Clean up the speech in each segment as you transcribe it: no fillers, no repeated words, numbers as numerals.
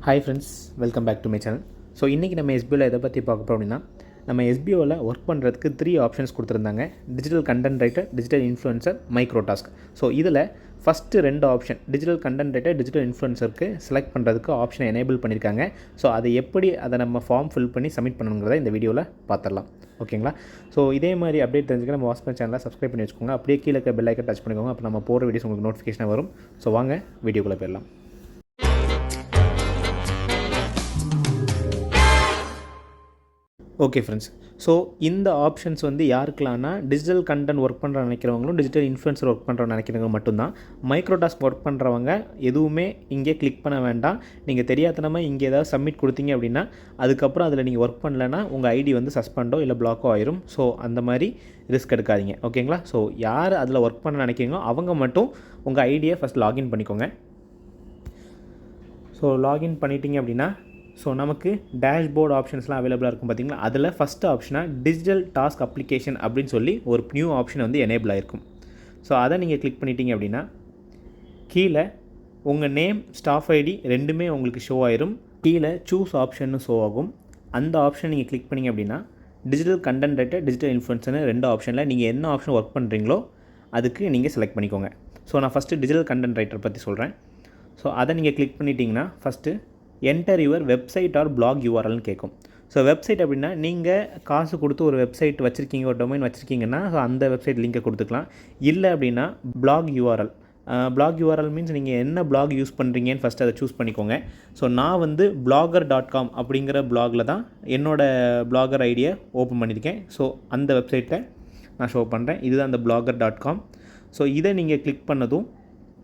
Hi friends, welcome back to my channel. So இன்றைக்கி நம்ம எஸ்பிஓவில் எதை பற்றி பார்க்க போகிறோம் அப்படின்னா, நம்ம எஸ்பிஓவில் ஒர்க் பண்ணுறதுக்கு 3 ஆப்ஷன்ஸ் கொடுத்துருந்தாங்க. Digital content writer, digital influencer, micro task. So இதில் first 2 option digital content writer, digital இன்ஃப்ளூயன்சருக்கு செலக்ட் பண்ணுறதுக்கு ஆப்ஷனை எனேபிள் பண்ணியிருக்காங்க. ஸோ அதை நம்ம ஃபார்ம் ஃபில் பண்ணி சப்மிட் பண்ணணுங்கிறத இந்த வீடியோவில் பார்த்துடலாம். ஓகேங்களா? ஸோ இதே மாதிரி அப்டேட் தெரிஞ்சுக்க நம்ம வாட்ஸ்அப் சேனலை சப்ஸ்கிரைப் பண்ணி வச்சுக்கோங்க. அப்படியே கீழே இருக்க பெல் ஐக்கன் டச் பண்ணிக்கோங்க. அப்போ நம்ம போகிற வீடியோஸ் உங்களுக்கு நோட்டிஃபிகேஷன் வரும். ஸோ வாங்க வீடியோக்குள்ளே போயிடலாம். ஓகே ஃப்ரெண்ட்ஸ், ஸோ இந்த ஆப்ஷன்ஸ் வந்து யாருக்கெல்லாம்னா டிஜிட்டல் கண்டென்ட் ஒர்க் பண்ணுற நினைக்கிறவங்களும் டிஜிட்டல் இன்ஃப்ளூயன்சர் ஒர்க் பண்ணுற நினைக்கிறவங்க மட்டும்தான். மைக்ரோ டாஸ்க் ஒர்க் பண்ணுறவங்க எதுவுமே இங்கே கிளிக் பண்ண வேண்டாம். நீங்கள் தெரியாதனமாக இங்கே ஏதாவது சப்மிட் கொடுத்தீங்க அப்படின்னா அதுக்கப்புறம் அதில் நீங்கள் ஒர்க் பண்ணலைன்னா உங்கள் ஐடி வந்து சஸ்பெண்டோ இல்லை பிளாக்கோ ஆயிரும். ஸோ அந்த மாதிரி ரிஸ்க் எடுக்காதீங்க. ஓகேங்களா? ஸோ யார் அதில் ஒர்க் பண்ண நினைக்கிறீங்களோ அவங்க மட்டும் உங்கள் ஐடியை ஃபஸ்ட் லாகின் பண்ணிக்கோங்க. ஸோ லாகின் பண்ணிட்டீங்க அப்படின்னா நமக்கு டேஷ்போர்ட் ஆப்ஷன்ஸ்லாம் அவைலபிளாக இருக்கும் பார்த்தீங்களா. அதில் ஃபஸ்ட்டு ஆப்ஷனாக டிஜிட்டல் டாஸ்க் அப்ளிகேஷன் அப்படின்னு சொல்லி ஒரு நியூ ஆப்ஷன் வந்து எனேபிள் ஆகிருக்கும். ஸோ அதை நீங்கள் கிளிக் பண்ணிட்டீங்க அப்படின்னா கீழே உங்கள் நேம், ஸ்டாஃப் ஐடி ரெண்டுமே உங்களுக்கு ஷோ ஆயிரும். கீழே சூஸ் ஆப்ஷன்னு ஷோ ஆகும். அந்த ஆப்ஷன் நீங்கள் கிளிக் பண்ணிங்க அப்படின்னா டிஜிட்டல் கண்டென்ட் ரைட்டர், டிஜிட்டல் இன்ஃப்ளூயன்சர்னு 2 ஆப்ஷனில் நீங்கள் என்ன ஆப்ஷன் ஒர்க் பண்ணுறீங்களோ அதுக்கு நீங்கள் செலக்ட் பண்ணிக்கோங்க. ஸோ நான் ஃபஸ்ட்டு டிஜிட்டல் கண்டென்ட் ரைட்டர் பற்றி சொல்கிறேன். ஸோ அதை நீங்கள் கிளிக் பண்ணிட்டீங்கன்னா first enter your website or blog யூஆர்எல்னு கேட்கும். ஸோ வெப்சைட் அப்படின்னா நீங்கள் காசு கொடுத்து ஒரு வெப்சைட் வச்சுருக்கீங்க, ஒரு டொமைன் வச்சுருக்கீங்கன்னா ஸோ அந்த வெப்சைட் லிங்கை கொடுத்துக்கலாம். இல்லை அப்படின்னா blog URL. Blog URL means நீங்கள் என்ன பிளாக் யூஸ் பண்ணுறீங்கன்னு ஃபஸ்ட்டு அதை சூஸ் பண்ணிக்கோங்க. ஸோ நான் வந்து blogger.com அப்படிங்கிற பிளாகில் தான் என்னோடய பிளாகர் ஐடியை ஓப்பன் பண்ணியிருக்கேன். ஸோ அந்த வெப்சைட்டை நான் ஷோ பண்ணுறேன். இதுதான் அந்த blogger.com. ஸோ இதை நீங்கள் கிளிக் பண்ணதும்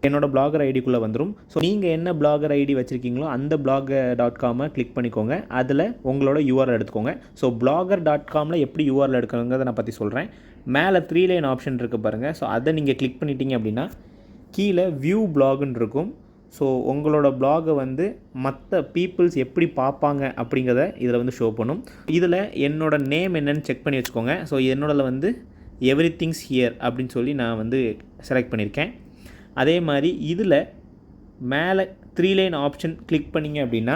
என்னோடய பிளாகர் ஐடிக்குள்ளே வந்துடும். ஸோ நீங்கள் என்ன பிளாகர் ஐடி வச்சுருக்கீங்களோ அந்த blogger.com கிளிக் பண்ணிக்கோங்க. அதில் உங்களோட யூஆர்எல் எடுத்துக்கோங்க. ஸோ blogger.comல எப்படி யூஆர்எல் எடுக்கணுங்கிறத நான் பற்றி சொல்கிறேன். மேலே 3 லைன் ஆப்ஷன் இருக்குது பாருங்கள். ஸோ அதை நீங்கள் கிளிக் பண்ணிட்டீங்க அப்படின்னா கீழே வியூ பிளாகுன்னு இருக்கும். ஸோ உங்களோட பிளாகை வந்து மற்ற பீப்புள்ஸ் எப்படி பார்ப்பாங்க அப்படிங்கிறத இதில் வந்து ஷோ பண்ணும். இதில் என்னோடய நேம் என்னென்னு செக் பண்ணி வச்சுக்கோங்க. ஸோ என்னோடய வந்து எவ்ரிதிங்ஸ் ஹியர் அப்படின்னு சொல்லி நான் வந்து செலக்ட் பண்ணியிருக்கேன். அதே மாதிரி இதில் மேலே 3 லைன் ஆப்ஷன் கிளிக் பண்ணிங்க அப்படின்னா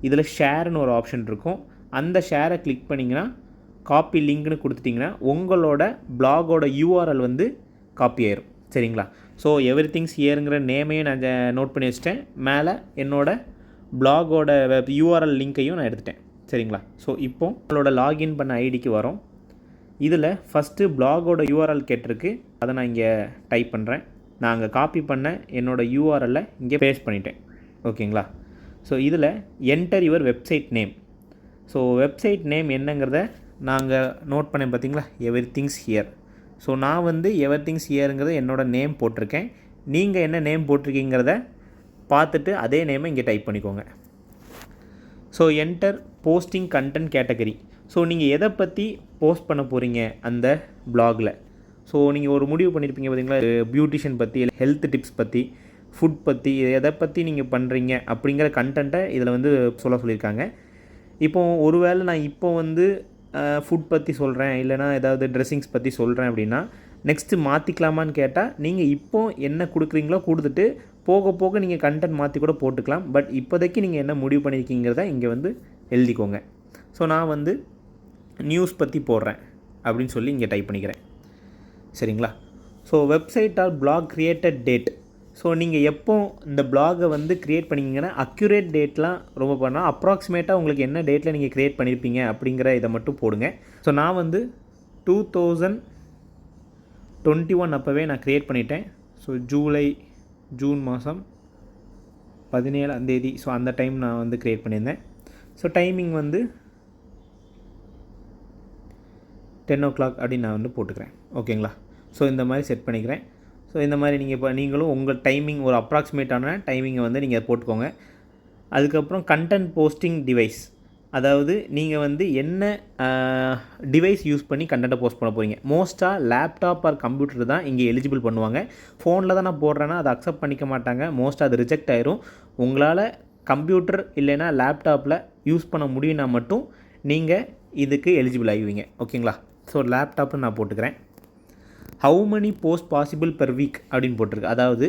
இதில் ஷேர்னு ஒரு ஆப்ஷன் இருக்கும். அந்த ஷேரை கிளிக் பண்ணிங்கன்னா காப்பி லிங்க்னு கொடுத்துட்டிங்கன்னா உங்களோட பிளாகோட யூஆர்எல் வந்து காப்பி ஆயிரும். சரிங்களா? ஸோ எவ்ரிதிங்ஸ் ஹியருங்கிற நேமையும் நான் நோட் பண்ணி வச்சுட்டேன். மேலே என்னோடய பிளாகோட யூஆர்எல் லிங்க்கையும் நான் எடுத்துட்டேன். சரிங்களா? ஸோ இப்போ உங்களோட லாகின் பண்ண ஐடிக்கு வரோம். இதில் ஃபஸ்ட்டு பிளாகோட யூஆர்எல் கேட்டிருக்கு. அதை நான் இங்கே டைப் பண்ணுறேன். நான் அங்கே காப்பி பண்ண என்னோடய யூஆர்எல்லை இங்கே பேஸ்ட் பண்ணிட்டேன். ஓகேங்களா? ஸோ இதில் enter your website name. So website name என்னங்கிறத நாங்கள் நோட் பண்ணேன் பார்த்தீங்களா, எவ்ரிதிங்ஸ் ஹியர். ஸோ நான் வந்து எவ்ரிதிங்ஸ் ஹியருங்கிறத என்னோடய நேம் போட்டிருக்கேன். நீங்கள் என்ன நேம் போட்டிருக்கீங்கிறத பார்த்துட்டு அதே நேமை இங்கே டைப் பண்ணிக்கோங்க. So enter posting content category. So நீங்கள் எதை பற்றி போஸ்ட் பண்ண போகிறீங்க அந்த பிளாகில். ஸோ நீங்கள் ஒரு முடிவு பண்ணியிருப்பீங்க பார்த்தீங்களா, பியூட்டிஷியன் பற்றி, ஹெல்த் டிப்ஸ் பற்றி, ஃபுட் பற்றி, எதை பற்றி நீங்கள் பண்ணுறீங்க அப்படிங்கிற கண்டென்ட்டை இதில் வந்து சொல்லியிருக்காங்க. இப்போது ஒருவேளை நான் இப்போ வந்து ஃபுட் பற்றி சொல்கிறேன், இல்லைனா ஏதாவது ட்ரெஸ்ஸிங்ஸ் பற்றி சொல்கிறேன் அப்படின்னா நெக்ஸ்ட்டு மாற்றிக்கலாமான்னு கேட்டால் நீங்கள் இப்போது என்ன கொடுக்குறீங்களோ கொடுத்துட்டு போக போக நீங்கள் கண்டென்ட் மாற்றி கூட போட்டுக்கலாம். பட் இப்போதைக்கு நீங்கள் என்ன முடிவு பண்ணியிருக்கீங்கிறத இங்கே வந்து எழுதிக்கோங்க. ஸோ நான் வந்து நியூஸ் பற்றி போடுறேன் அப்படின்னு சொல்லி இங்கே டைப் பண்ணிக்கிறேன். சரிங்களா? So website or blog created date. So நீங்கள் எப்போ இந்த பிளாகை வந்து க்ரியேட் பண்ணிங்கன்னா அக்யூரேட் டேட்லாம் ரொம்ப பண்ணால் அப்ராக்சிமேட்டாக உங்களுக்கு என்ன டேட்டில் நீங்கள் க்ரியேட் பண்ணியிருப்பீங்க அப்படிங்கிற இதை மட்டும் போடுங்க. ஸோ நான் வந்து 2021 அப்போவே நான் க்ரியேட் பண்ணிட்டேன். ஸோ ஜூன் மாதம் 17ஆம் தேதி. ஸோ அந்த டைம் நான் வந்து க்ரியேட் பண்ணியிருந்தேன். ஸோ டைமிங் வந்து 10 o'clock அப்படின்னு நான் வந்து போட்டுக்கிறேன். ஓகேங்களா? ஸோ இந்த மாதிரி செட் பண்ணிக்கிறேன். ஸோ இந்த மாதிரி நீங்களும் உங்கள் டைமிங் ஒரு அப்ராக்சிமேட்டான டைமிங்கை வந்து நீங்கள் போட்டுக்கோங்க. அதுக்கப்புறம் கண்டென்ட் போஸ்டிங் டிவைஸ், அதாவது நீங்கள் வந்து என்ன டிவைஸ் யூஸ் பண்ணி கண்டென்ட்டை போஸ்ட் பண்ண போகிறீங்க. மோஸ்ட்டாக லேப்டாப் ஆர் கம்ப்யூட்டர் தான் இங்கே எலிஜிபிள் பண்ணுவாங்க. ஃபோனில் தான் நான் போடுறேன்னா அதை அக்செப்ட் பண்ணிக்க மாட்டாங்க. மோஸ்ட்டாக அது ரிஜெக்ட் ஆயிரும். உங்களால் கம்ப்யூட்டர் இல்லைனா லேப்டாப்பில் யூஸ் பண்ண முடியும்னா மட்டும் நீங்கள் இதுக்கு எலிஜிபிள் ஆகிவிங்க. ஓகேங்களா? ஸோ லேப்டாப்னு நான் போட்டுக்கிறேன். How many post possible per week அப்படின்னு போட்டிருக்கு. அதாவது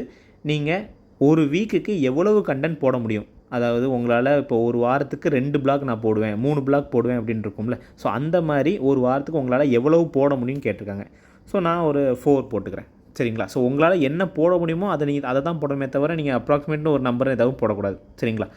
நீங்கள் ஒரு வீக்குக்கு எவ்வளவு கண்டென்ட் போட முடியும், அதாவது உங்களால் இப்போ ஒரு வாரத்துக்கு 2 பிளாக் நான் போடுவேன், 3 பிளாக் போடுவேன் அப்படின்னு இருக்கும்ல. ஸோ அந்த மாதிரி ஒரு வாரத்துக்கு உங்களால் எவ்வளவு போட முடியும்னு கேட்டிருக்காங்க. ஸோ நான் ஒரு 4 போட்டுக்கிறேன். சரிங்களா? ஸோ உங்களால் என்ன போட முடியுமோ அதை தான் போடணுமே தவிர நீங்கள் அப்ராக்சிமேட்னு ஒரு நம்பர் எதாவது போடக்கூடாது. சரிங்களா?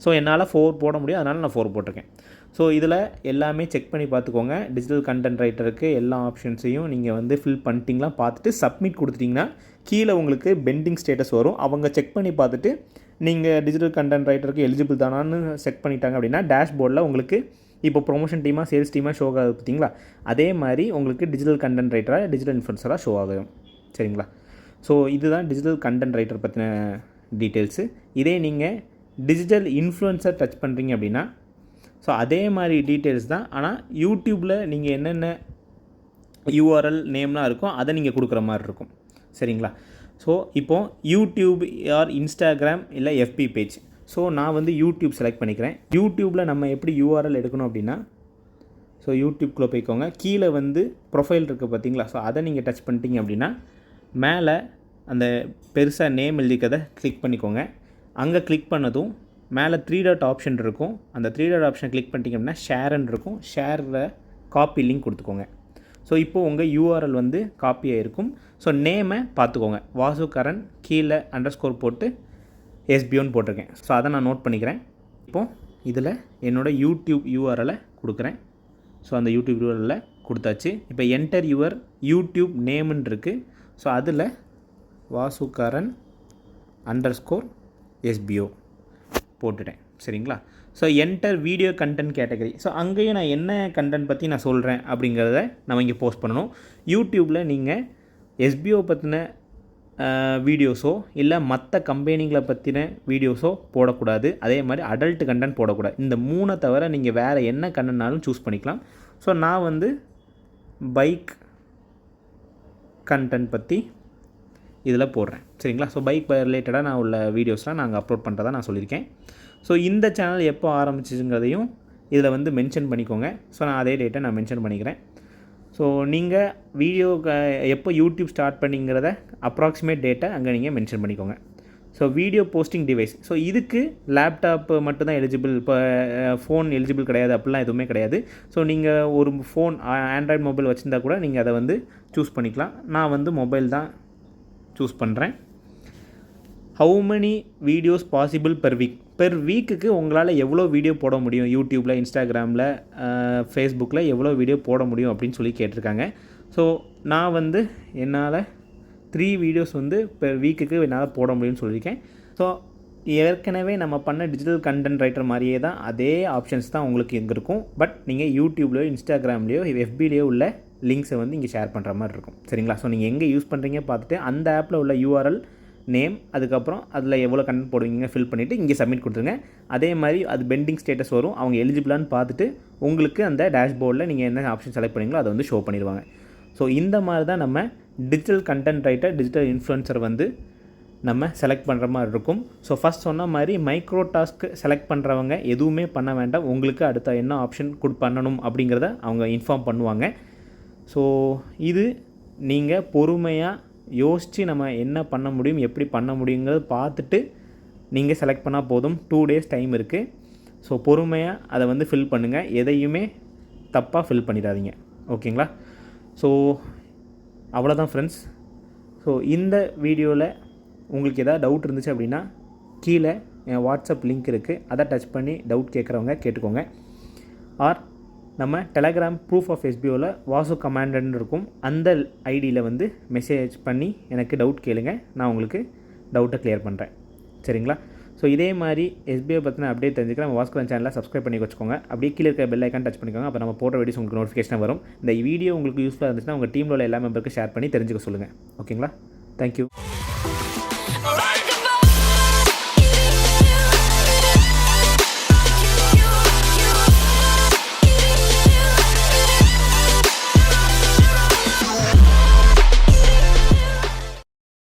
ஸோ என்னால் 4 போட முடியும், அதனால் நான் 4 போட்டிருக்கேன். ஸோ இதில் எல்லாமே செக் பண்ணி பார்த்துக்கோங்க. டிஜிட்டல் கண்டென்ட் ரைட்டருக்கு எல்லா ஆப்ஷன்ஸையும் நீங்கள் வந்து ஃபில் பண்ணிட்டீங்களா பார்த்துட்டு சப்மிட் கொடுத்துட்டிங்கன்னா கீழே உங்களுக்கு பெண்டிங் ஸ்டேட்டஸ் வரும். அவங்க செக் பண்ணி பார்த்துட்டு நீங்கள் டிஜிட்டல் கண்டென்ட் ரைட்டருக்கு எலிஜிபிள் தானான்னு செக் பண்ணிட்டாங்க அப்படின்னா டேஷ்போர்டில் உங்களுக்கு இப்போ ப்ரொமோஷன் டீமாக சேல்ஸ் டீமாக ஷோ ஆகுது பார்த்தீங்களா, அதே மாதிரி உங்களுக்கு டிஜிட்டல் கண்டென்ட் ரைட்டராக டிஜிட்டல் இன்ஃப்ளூயன்சராக ஷோ ஆகும். சரிங்களா? ஸோ இதுதான் டிஜிட்டல் கண்டென்ட் ரைட்டர் பற்றின டீட்டெயில்ஸு. இதே நீங்கள் டிஜிட்டல் இன்ஃப்ளூயன்சர் டச் பண்ணுறீங்க அப்படின்னா ஸோ அதே மாதிரி டீட்டெயில்ஸ் தான். ஆனால் யூடியூப்பில் நீங்கள் என்னென்ன யூஆர்எல் நேம்லாம் இருக்கோ அதை நீங்கள் கொடுக்குற மாதிரி இருக்கும். சரிங்களா? ஸோ இப்போது யூடியூப் ஆர் இன்ஸ்டாகிராம் இல்லை எஃபி பேஜ். ஸோ நான் வந்து யூடியூப் செலக்ட் பண்ணிக்கிறேன். யூடியூப்பில் நம்ம எப்படி யூஆர்எல் எடுக்கணும் அப்படின்னா ஸோ யூடியூப்குள்ளே போய்க்கோங்க. கீழே வந்து ப்ரொஃபைல் இருக்குது பார்த்தீங்களா, ஸோ அதை நீங்கள் டச் பண்ணிட்டீங்க அப்படின்னா மேலே அந்த பெருசாக நேம் எழுதிக்கிறதை கிளிக் பண்ணிக்கோங்க. அங்கே கிளிக் பண்ணதும் மேலே 3 டாட் ஆப்ஷன் இருக்கும். அந்த 3 டாட் ஆப்ஷன் கிளிக் பண்ணிட்டீங்க அப்படின்னா ஷேர்ன்னு இருக்கும். ஷேரில் காப்பி லிங்க் கொடுத்துக்கோங்க. ஸோ இப்போது உங்கள் யூஆர்எல் வந்து காப்பி ஆகிருக்கும். ஸோ நேமை பார்த்துக்கோங்க. வாசுகரன் கீழே _ போட்டு எஸ்பிஓன்னு போட்டிருக்கேன். ஸோ அதை நான் நோட் பண்ணிக்கிறேன். இப்போது இதில் என்னோடய யூடியூப் யூஆர்எலை கொடுக்குறேன். ஸோ அந்த யூடியூப் யூஆர்எல்லை கொடுத்தாச்சு. இப்போ என்டர் யுவர் யூடியூப் நேம்னு இருக்குது. ஸோ அதில் வாசுகரன் _ எஸ்பிஓ போட்டுட்டேன். சரிங்களா? So enter video content category. So அங்கேயும் நான் என்ன கண்டென்ட் பற்றி நான் சொல்கிறேன் அப்படிங்கிறத நம்ம இங்கே போஸ்ட் பண்ணணும். யூடியூப்பில் நீங்கள் எஸ்பிஓ பற்றின வீடியோஸோ இல்லை மற்ற கம்பெனிகளை பற்றின வீடியோஸோ போடக்கூடாது. அதே மாதிரி அடல்ட் கண்டென்ட் போடக்கூடாது. இந்த 3 தவிர நீங்கள் வேறு என்ன கண்டென்ட்னாலும் சூஸ் பண்ணிக்கலாம். ஸோ நான் வந்து பைக் கண்டென்ட் பற்றி இதில் போடுறேன். சரிங்களா? ஸோ பைக் ரிலேட்டடாக நான் உள்ள வீடியோஸ்லாம் நாங்கள் அப்லோட் பண்ணுறதா நான் சொல்லியிருக்கேன். ஸோ இந்த சேனல் எப்போ ஆரம்பிச்சுங்கிறதையும் இதில் வந்து மென்ஷன் பண்ணிக்கோங்க. ஸோ நான் அதே டேட்டை நான் மென்ஷன் பண்ணிக்கிறேன். ஸோ நீங்கள் வீடியோ எப்போ யூடியூப் ஸ்டார்ட் பண்ணிங்கிறத அப்ராக்சிமேட் டேட்டை அங்கே நீங்கள் மென்ஷன் பண்ணிக்கோங்க. So video posting device. So இதுக்கு லேப்டாப் மட்டும்தான் எலிஜிபிள். இப்போ ஃபோன் எலிஜிபிள் கிடையாது, அப்படிலாம் எதுவுமே கிடையாது. ஸோ நீங்கள் ஒரு ஃபோன் ஆண்ட்ராய்டு மொபைல் வச்சுருந்தா கூட நீங்கள் அதை வந்து சூஸ் பண்ணிக்கலாம். நான் வந்து மொபைல் தான் சூஸ் பண்ணுறேன். How many videos possible per வீக்குக்கு உங்களால் எவ்வளோ வீடியோ போட முடியும், யூடியூப்பில் இன்ஸ்டாகிராமில் ஃபேஸ்புக்கில் எவ்வளோ வீடியோ போட முடியும் அப்படின்னு சொல்லி கேட்டிருக்காங்க. ஸோ நான் வந்து என்னால் 3 வீடியோஸ் வந்து பெர் வீக்குக்கு என்னால் போட முடியும்னு சொல்லியிருக்கேன். ஸோ ஏற்கனவே நம்ம பண்ண டிஜிட்டல் கண்டென்ட் ரைட்டர் மாதிரியே தான் அதே ஆப்ஷன்ஸ் தான் உங்களுக்கு இங்கே இருக்கும். பட் நீங்கள் யூடியூப்லையோ இன்ஸ்டாகிராம்லேயோ எஃபிலேயோ உள்ள லிங்க்ஸை வந்து இங்கே ஷேர் பண்ணுற மாதிரி இருக்கும். சரிங்களா? ஸோ நீங்கள் எங்கே யூஸ் பண்ணுறீங்க பார்த்துட்டு அந்த ஆப்பில் உள்ள யூஆர்எல் நேம், அதுக்கப்புறம் அதில் எவ்வளோ கண்டென்ட் போடுவீங்க ஃபில் பண்ணிவிட்டு இங்கே சப்மிட் கொடுத்துருங்க. அதே மாதிரி அது பெண்டிங் ஸ்டேட்டஸ் வரும். அவங்க எலிஜிபிளான்னு பார்த்துட்டு உங்களுக்கு அந்த டேஷ்போர்டில் நீங்கள் என்ன ஆப்ஷன் செலக்ட் பண்ணீங்களோ அதை வந்து ஷோ பண்ணிடுவாங்க. ஸோ இந்த மாதிரி தான் நம்ம digital content writer, digital influencer வந்து நம்ம செலக்ட் பண்ணுற மாதிரி இருக்கும். ஸோ ஃபஸ்ட் சொன்ன மாதிரி மைக்ரோ டாஸ்க் செலக்ட் பண்ணுறவங்க எதுவுமே பண்ண வேண்டாம். உங்களுக்கு அடுத்த என்ன ஆப்ஷன் பண்ணணும் அப்படிங்கிறத அவங்க இன்ஃபார்ம் பண்ணுவாங்க. ஸோ இது நீங்கள் பொறுமையாக யோசித்து நம்ம என்ன பண்ண முடியும், எப்படி பண்ண முடியுங்கிறத பார்த்துட்டு நீங்கள் செலக்ட் பண்ணால் போதும். 2 டேஸ் டைம் இருக்குது. ஸோ பொறுமையாக அதை வந்து ஃபில் பண்ணுங்கள். எதையுமே தப்பாக ஃபில் பண்ணிடாதீங்க. ஓகேங்களா? ஸோ அவ்வளோதான் ஃப்ரெண்ட்ஸ். ஸோ இந்த வீடியோவில் உங்களுக்கு எதாவது டவுட் இருந்துச்சு அப்படின்னா கீழே என் வாட்ஸ்அப் லிங்க் இருக்குது, அதை டச் பண்ணி டவுட் கேட்குறவங்க கேட்டுக்கோங்க. ஆர் நம்ம டெலகிராம் ப்ரூஃப் ஆஃப் எஸ்பிஓவில் வாசு கமாண்டர்னு இருக்கும், அந்த ஐடியில் வந்து மெசேஜ் பண்ணி எனக்கு டவுட் கேளுங்க. நான் உங்களுக்கு டவுட்டை கிளியர் பண்ணுறேன். சரிங்களா? ஸோ இதே மாதிரி எஸ்பிஐ பற்றின அப்டேட் தெரிஞ்சுக்க நம்ம வாஸ்கரன் சேனலை சப்ஸ்கிரைப் பண்ணி வச்சுக்கோங்க. அப்படியே கீழே இருக்க பெல் ஐக்கான் டச் பண்ணிக்கோங்க. அப்போ நம்ம போடுற வீடியோஸ் உங்களுக்கு நோட்டிஃபிகேஷன் வரும். இந்த வீடியோ உங்களுக்கு யூஸ்ஃபுல்லாக இருந்துச்சுன்னா உங்கள் டீமில் உள்ள எல்லா மெம்பருக்கு ஷேர் பண்ணி தெரிஞ்சுக்க சொல்லுங்கள். ஓகேங்களா? தேங்க்யூ.